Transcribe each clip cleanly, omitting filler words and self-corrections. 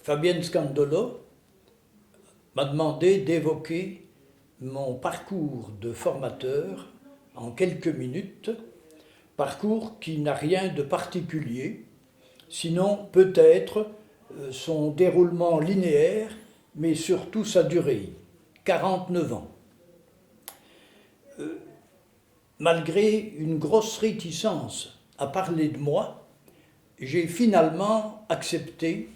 Fabienne Scandolo m'a demandé d'évoquer mon parcours de formateur en quelques minutes, parcours qui n'a rien de particulier, sinon peut-être son déroulement linéaire, mais surtout sa durée, 49 ans. Malgré une grosse réticence à parler de moi, j'ai finalement accepté,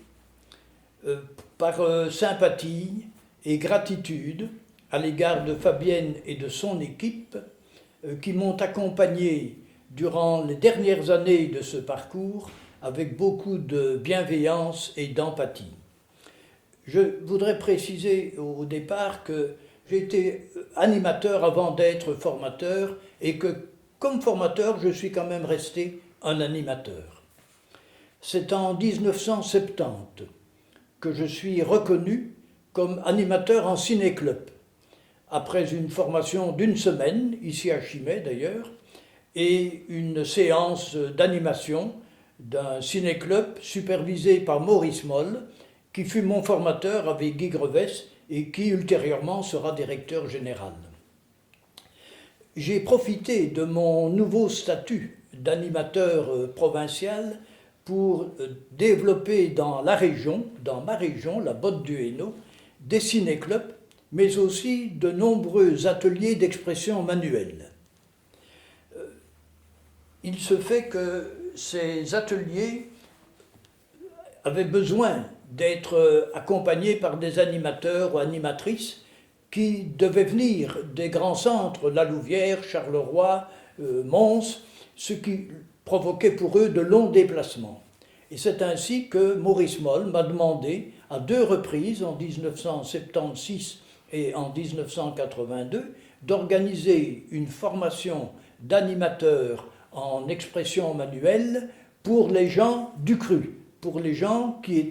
par sympathie et gratitude à l'égard de Fabienne et de son équipe, qui m'ont accompagné durant les dernières années de ce parcours avec beaucoup de bienveillance et d'empathie. Je voudrais préciser au départ que j'ai été animateur avant d'être formateur et que, comme formateur, je suis quand même resté un animateur. C'est en 1970 que je suis reconnu comme animateur en ciné-club, après une formation d'une semaine, ici à Chimay d'ailleurs, et une séance d'animation d'un ciné-club supervisé par Maurice Moll, qui fut mon formateur avec Guy Grevès et qui ultérieurement sera directeur général. J'ai profité de mon nouveau statut d'animateur provincial pour développer dans ma région, la Botte du Hainaut, des ciné-clubs, mais aussi de nombreux ateliers d'expression manuelle. Il se fait que ces ateliers avaient besoin d'être accompagnés par des animateurs ou animatrices qui devaient venir des grands centres, La Louvière, Charleroi, Mons, ce qui provoquait pour eux de longs déplacements. Et c'est ainsi que Maurice Moll m'a demandé à 2 reprises, en 1976 et en 1982, d'organiser une formation d'animateurs en expression manuelle pour les gens du cru, pour les gens qui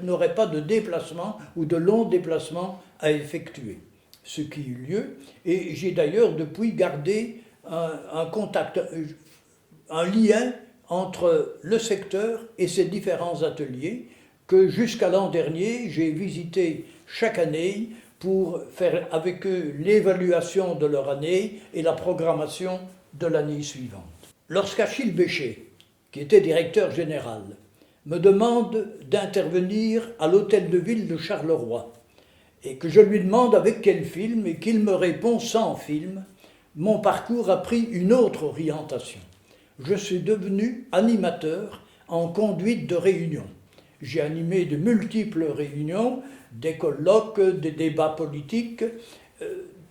n'auraient pas de déplacement ou de longs déplacements à effectuer, ce qui eut lieu. Et j'ai d'ailleurs depuis gardé un contact, un lien entre le secteur et ces différents ateliers que jusqu'à l'an dernier, j'ai visité chaque année pour faire avec eux l'évaluation de leur année et la programmation de l'année suivante. Lorsqu'Achille Béchet, qui était directeur général, me demande d'intervenir à l'hôtel de ville de Charleroi, et que je lui demande avec quel film, et qu'il me répond sans film, mon parcours a pris une autre orientation. Je suis devenu animateur en conduite de réunions. J'ai animé de multiples réunions, des colloques, des débats politiques,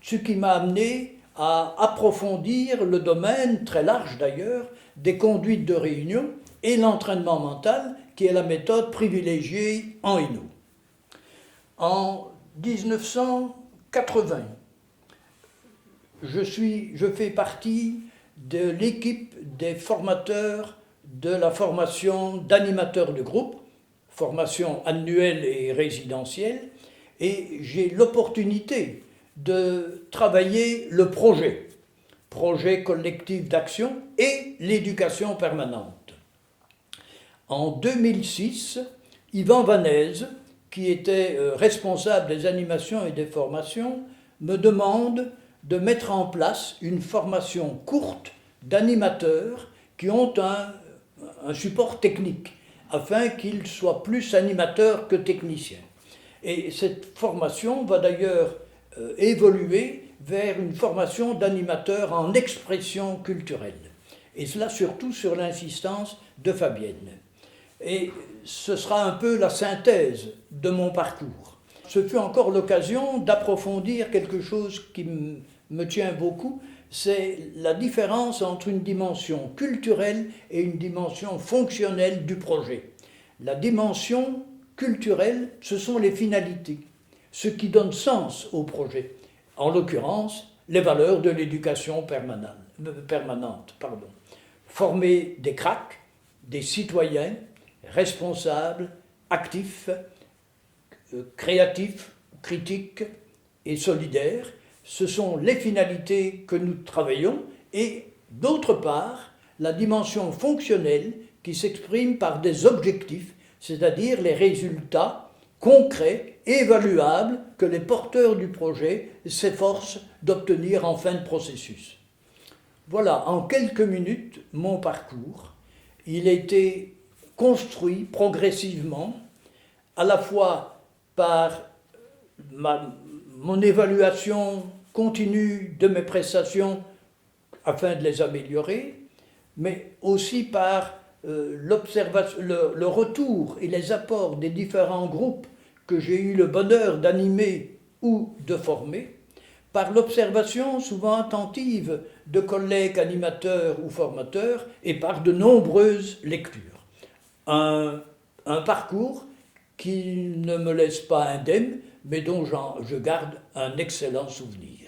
ce qui m'a amené à approfondir le domaine, très large d'ailleurs, des conduites de réunions et l'entraînement mental, qui est la méthode privilégiée en Hainaut. En 1980, je fais partie de l'équipe des formateurs de la formation d'animateurs de groupe, formation annuelle et résidentielle, et j'ai l'opportunité de travailler le projet collectif d'action et l'éducation permanente. En 2006, Yvan Vanez, qui était responsable des animations et des formations, me demande de mettre en place une formation courte d'animateurs qui ont un support technique, afin qu'ils soient plus animateurs que techniciens. Et cette formation va d'ailleurs évoluer vers une formation d'animateurs en expression culturelle. Et cela surtout sur l'insistance de Fabienne. Et ce sera un peu la synthèse de mon parcours. Ce fut encore l'occasion d'approfondir quelque chose qui me tient beaucoup, c'est la différence entre une dimension culturelle et une dimension fonctionnelle du projet. La dimension culturelle, ce sont les finalités, ce qui donne sens au projet. En l'occurrence, les valeurs de l'éducation permanente. Former des CRAC, des citoyens responsables, actifs, créatifs, critiques et solidaires, ce sont les finalités que nous travaillons, et d'autre part, la dimension fonctionnelle qui s'exprime par des objectifs, c'est-à-dire les résultats concret, évaluable, que les porteurs du projet s'efforcent d'obtenir en fin de processus. Voilà, en quelques minutes, mon parcours. Il a été construit progressivement, à la fois par mon évaluation continue de mes prestations afin de les améliorer, mais aussi par le retour et les apports des différents groupes que j'ai eu le bonheur d'animer ou de former, par l'observation souvent attentive de collègues animateurs ou formateurs et par de nombreuses lectures. Un parcours qui ne me laisse pas indemne, mais dont je garde un excellent souvenir.